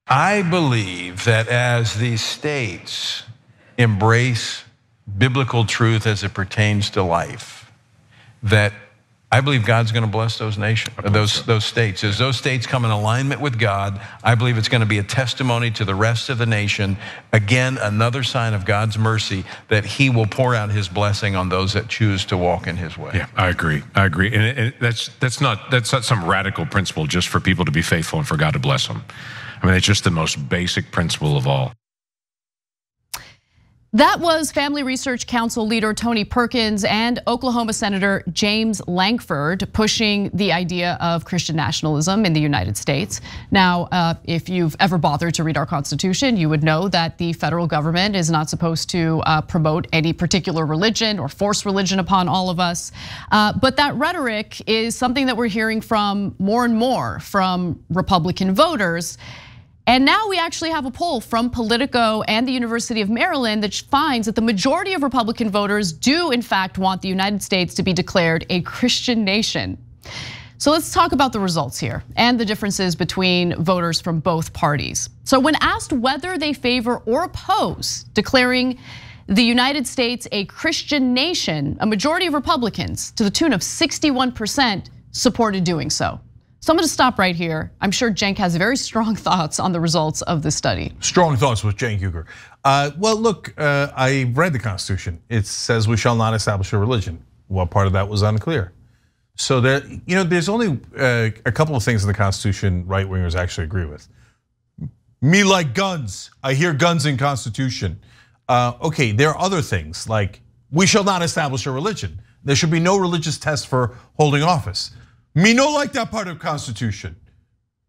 I believe that as these states embrace biblical truth as it pertains to life, that I believe God's going to bless those nations, those states. As those states come in alignment with God, I believe it's going to be a testimony to the rest of the nation. Again, another sign of God's mercy that He will pour out His blessing on those that choose to walk in His way. Yeah, I agree. And that's not some radical principle just for people to be faithful and for God to bless them. I mean, it's just the most basic principle of all. That was Family Research Council leader Tony Perkins and Oklahoma Senator James Lankford pushing the idea of Christian nationalism in the United States. Now, if you've ever bothered to read our Constitution, you would know that the federal government is not supposed to promote any particular religion or force religion upon all of us. But that rhetoric is something that we're hearing from more and more from Republican voters. And now we actually have a poll from Politico and the University of Maryland that finds that the majority of Republican voters do in fact want the United States to be declared a Christian nation. So let's talk about the results here and the differences between voters from both parties. So when asked whether they favor or oppose declaring the United States a Christian nation, a majority of Republicans, to the tune of 61%, supported doing so. So I'm gonna stop right here. I'm sure Cenk has very strong thoughts on the results of this study. Strong thoughts with Cenk Uygur. Well, look, I read the Constitution. It says we shall not establish a religion. What part of that was unclear? So there's only a couple of things in the Constitution right wingers actually agree with. Me like guns. I hear guns in Constitution. Okay, there are other things like we shall not establish a religion. There should be no religious test for holding office. Me no like that part of Constitution.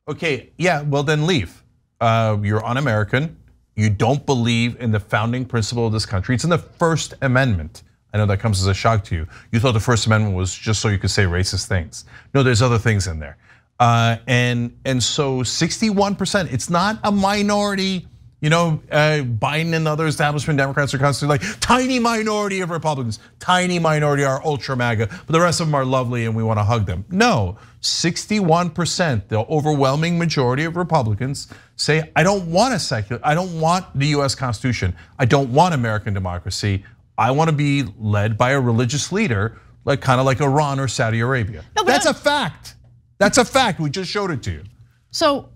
Okay, yeah, well then leave. You're un-American. You don't believe in the founding principle of this country. It's in the First Amendment. I know that comes as a shock to you. You thought the First Amendment was just so you could say racist things. No, there's other things in there. And so 61%, it's not a minority, Biden and other establishment Democrats are constantly like, tiny minority of Republicans, tiny minority are ultra MAGA, but the rest of them are lovely and we want to hug them. No, 61%, the overwhelming majority of Republicans say, I don't want I don't want the US Constitution. I don't want American democracy. I want to be led by a religious leader, kind of like Iran or Saudi Arabia. No, that's a fact. That's a fact, we just showed it to you. So,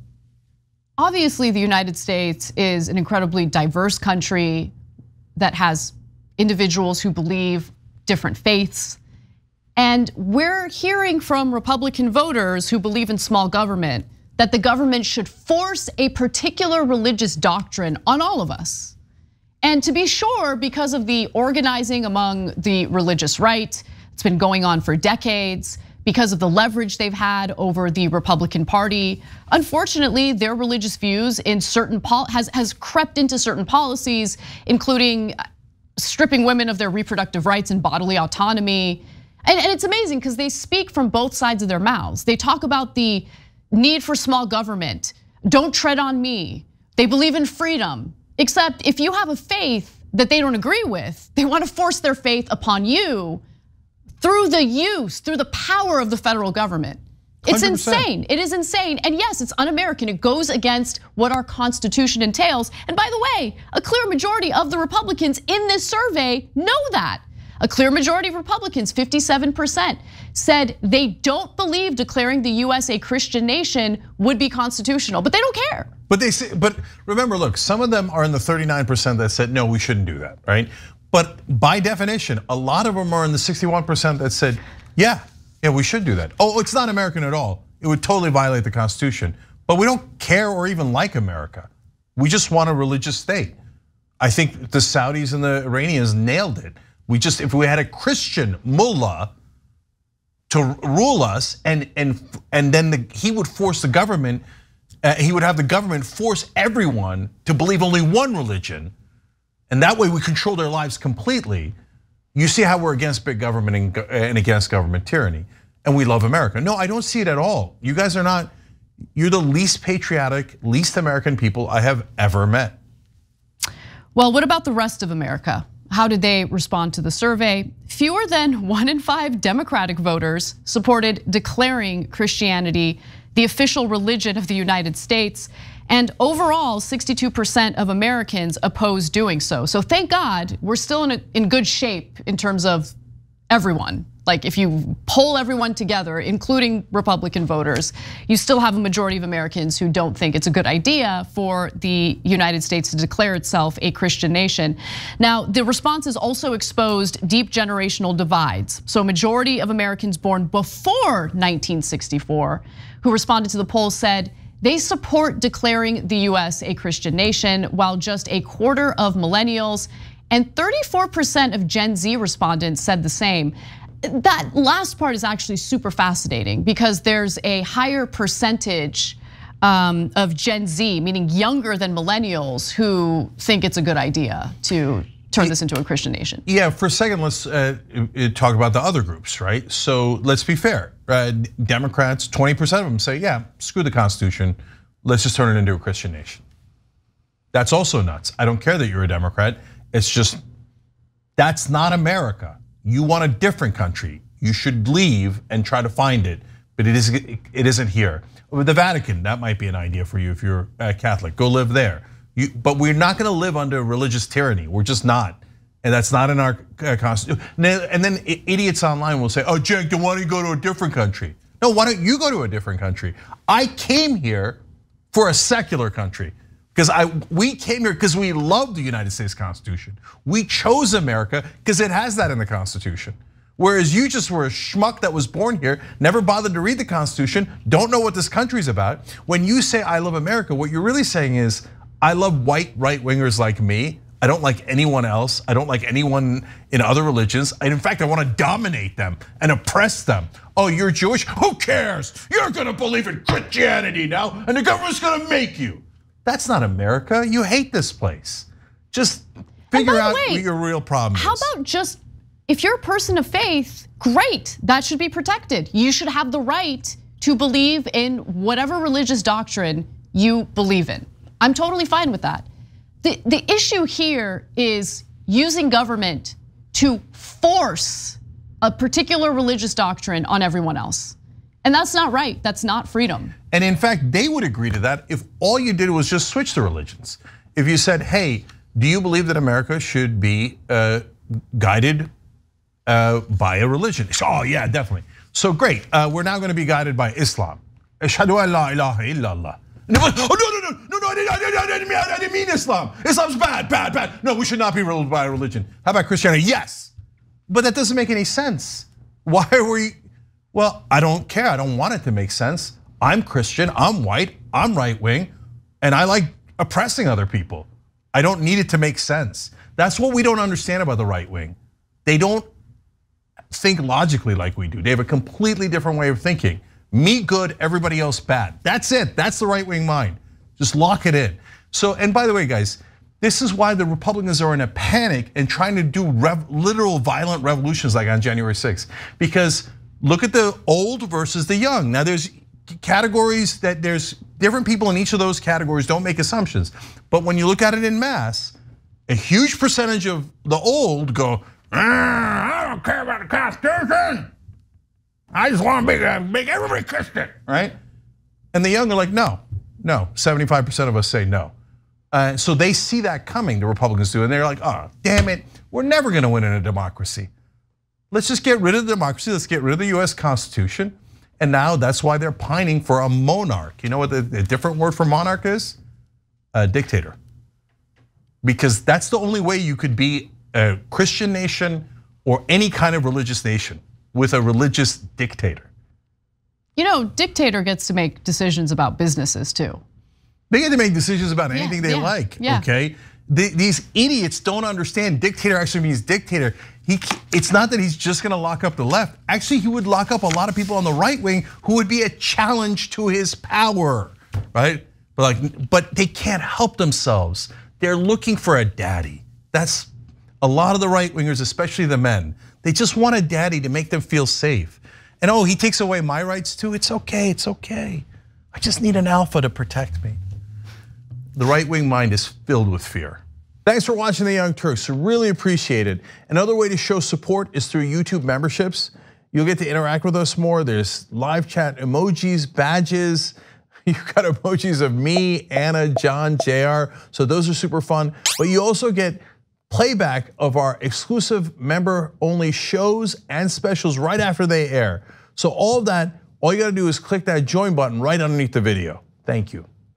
obviously, the United States is an incredibly diverse country that has individuals who believe different faiths. And we're hearing from Republican voters who believe in small government that the government should force a particular religious doctrine on all of us. And to be sure, because of the organizing among the religious right, it's been going on for decades, because of the leverage they've had over the Republican Party. Unfortunately, their religious views in certain has crept into certain policies, including stripping women of their reproductive rights and bodily autonomy. And it's amazing because they speak from both sides of their mouths. They talk about the need for small government. Don't tread on me. They believe in freedom. Except if you have a faith that they don't agree with, they want to force their faith upon you through the power of the federal government. It's 100%. Insane, it is insane. And yes, it's un-American, it goes against what our Constitution entails. And by the way, a clear majority of the Republicans in this survey know that. A clear majority of Republicans, 57%, said they don't believe declaring the US a Christian nation would be constitutional, but they don't care. But remember, look, some of them are in the 39% that said, no, we shouldn't do that, right? But by definition, a lot of them are in the 61% that said, yeah, we should do that. Oh, it's not American at all. It would totally violate the Constitution. But we don't care or even like America. We just want a religious state. I think the Saudis and the Iranians nailed it. If we had a Christian mullah to rule us, and then he would force the government, he would have the government force everyone to believe only one religion. And that way we control their lives completely. You see how we're against big government and against government tyranny. And we love America. No, I don't see it at all. You guys are not, you're the least patriotic, least American people I have ever met. Well, what about the rest of America? How did they respond to the survey? Fewer than 1 in 5 Democratic voters supported declaring Christianity the official religion of the United States. And overall, 62% of Americans oppose doing so. So thank God we're still in good shape in terms of everyone. Like if you poll everyone together, including Republican voters, you still have a majority of Americans who don't think it's a good idea for the United States to declare itself a Christian nation. Now, the responses also exposed deep generational divides. So a majority of Americans born before 1964 who responded to the poll said they support declaring the US a Christian nation, while just a quarter of millennials and 34% of Gen Z respondents said the same. That last part is actually super fascinating because there's a higher percentage of Gen Z, meaning younger than millennials, who think it's a good idea to turn this into a Christian nation. Yeah, for a second, let's talk about the other groups, right? So let's be fair. Democrats, 20% of them say, yeah, screw the Constitution. Let's just turn it into a Christian nation. That's also nuts. I don't care that you're a Democrat. It's just, that's not America. You want a different country. You should leave and try to find it, but it isn't here. With the Vatican, that might be an idea for you if you're a Catholic. Go live there. But we're not going to live under religious tyranny. We're just not, and that's not in our Constitution. And then idiots online will say, "Oh, Cenk, then why don't you go to a different country?" No, why don't you go to a different country? I came here for a secular country. Because we came here because we love the United States Constitution. We chose America because it has that in the Constitution. Whereas you just were a schmuck that was born here, never bothered to read the Constitution, don't know what this country's about. When you say I love America, what you're really saying is I love white right-wingers like me. I don't like anyone else. I don't like anyone in other religions. In fact, I want to dominate them and oppress them. Oh, you're Jewish? Who cares? You're gonna believe in Christianity now, and the government's gonna make you. That's not America. You hate this place. Just figure out what your real problem is. How about just, if you're a person of faith, great, that should be protected. You should have the right to believe in whatever religious doctrine you believe in. I'm totally fine with that. The issue here is using government to force a particular religious doctrine on everyone else. And that's not right, that's not freedom. And in fact, they would agree to that if all you did was just switch the religions. If you said, hey, do you believe that America should be guided by a religion? Oh yeah, definitely. So great, we're now gonna be guided by Islam. Ashhadu an la ilaha illallah. Oh no, I didn't mean Islam. Islam's bad. No, we should not be ruled by a religion. How about Christianity? Yes, but that doesn't make any sense. Why are we? Well, I don't care. I don't want it to make sense. I'm Christian, I'm white, I'm right wing, and I like oppressing other people. I don't need it to make sense. That's what we don't understand about the right wing. They don't think logically like we do. They have a completely different way of thinking. Me good, everybody else bad. That's it, that's the right wing mind. Just lock it in. So, and by the way, guys, this is why the Republicans are in a panic and trying to do literal violent revolutions like on January 6th. Because look at the old versus the young. Now there's categories that there's different people in each of those categories, don't make assumptions. But when you look at it in mass, a huge percentage of the old go, I don't care about the Constitution. I just want to make everybody Christian, right? And the young are like, no, 75% of us say no. So they see that coming, the Republicans do, and they're like, oh, damn it, we're never gonna win in a democracy. Let's just get rid of the democracy, let's get rid of the US Constitution. And now that's why they're pining for a monarch. You know what the different word for monarch is? A dictator. Because that's the only way you could be a Christian nation or any kind of religious nation, with a religious dictator. You know, dictator gets to make decisions about businesses too. They get to make decisions about anything they like, okay? These idiots don't understand dictator actually means dictator. It's not that he's just gonna lock up the left. Actually, he would lock up a lot of people on the right wing who would be a challenge to his power, right? But they can't help themselves. They're looking for a daddy. That's a lot of the right wingers, especially the men. They just want a daddy to make them feel safe. And oh, he takes away my rights too. It's okay. I just need an alpha to protect me. The right wing mind is filled with fear. Thanks for watching The Young Turks, really appreciate it. Another way to show support is through YouTube memberships. You'll get to interact with us more. There's live chat emojis, badges. You got emojis of me, Anna, John, JR. So those are super fun. But you also get playback of our exclusive member-only shows and specials right after they air. So all of that, all you gotta do is click that join button right underneath the video. Thank you.